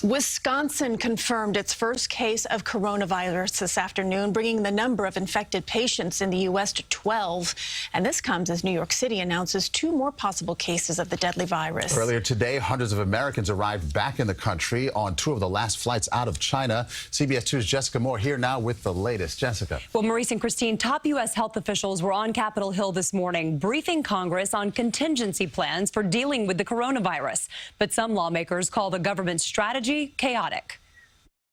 Wisconsin confirmed its first case of coronavirus this afternoon, bringing the number of infected patients in the U.S. to 12. And this comes as New York City announces 2 more possible cases of the deadly virus. Earlier today, hundreds of Americans arrived back in the country on 2 of the last flights out of China. CBS 2's Jessica Moore here now with the latest. Jessica. Well, Maurice and Christine, top U.S. health officials were on Capitol Hill this morning briefing Congress on contingency plans for dealing with the coronavirus. But some lawmakers call the government's strategy chaotic.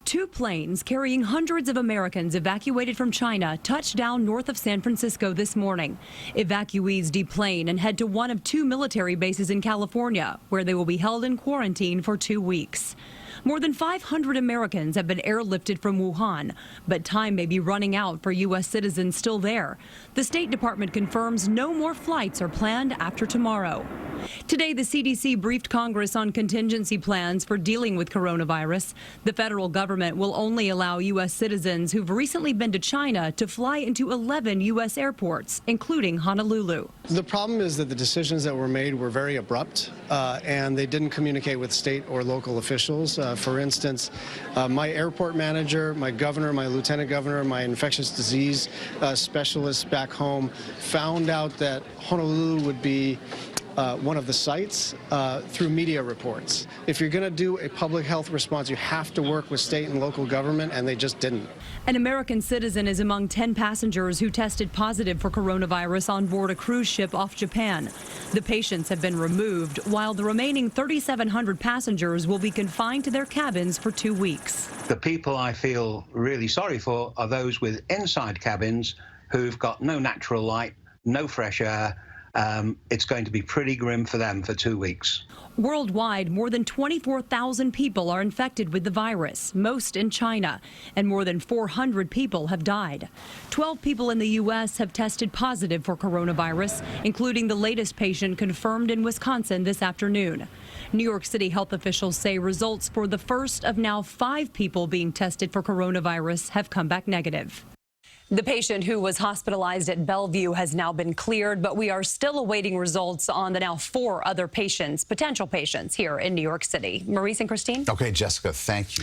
2 planes carrying hundreds of Americans evacuated from China touched down north of San Francisco this morning. Evacuees deplane and head to one of 2 military bases in California, where they will be held in quarantine for 2 weeks. More than 500 Americans have been airlifted from Wuhan, but time may be running out for U.S. citizens still there. The State Department confirms no more flights are planned after tomorrow. Today, the CDC briefed Congress on contingency plans for dealing with coronavirus. The federal government will only allow U.S. citizens who've recently been to China to fly into 11 U.S. airports, including Honolulu. The problem is that the decisions that were made were very abrupt, and they didn't communicate with state or local officials. For instance, my airport manager, my governor, my lieutenant governor, my infectious disease specialist back home found out that Honolulu would be one of the sites through media reports. If you're going to do a public health response, you have to work with state and local government, and they just didn't. An American citizen is among 10 passengers who tested positive for coronavirus on board a cruise ship off Japan. The patients have been removed, while the remaining 3,700 passengers will be confined to their cabins for 2 weeks. The people I feel really sorry for are those with inside cabins who've got no natural light, no fresh air. It's going to be pretty grim for them for 2 weeks. Worldwide, more than 24,000 people are infected with the virus, most in China, and more than 400 people have died. 12 people in the U.S. have tested positive for coronavirus, including the latest patient confirmed in Wisconsin this afternoon. New York City health officials say results for the first of now 5 people being tested for coronavirus have come back negative. The patient who was hospitalized at Bellevue has now been cleared, but we are still awaiting results on the now 4 other patients, potential patients here in New York City. Maurice and Christine? Okay, Jessica, thank you.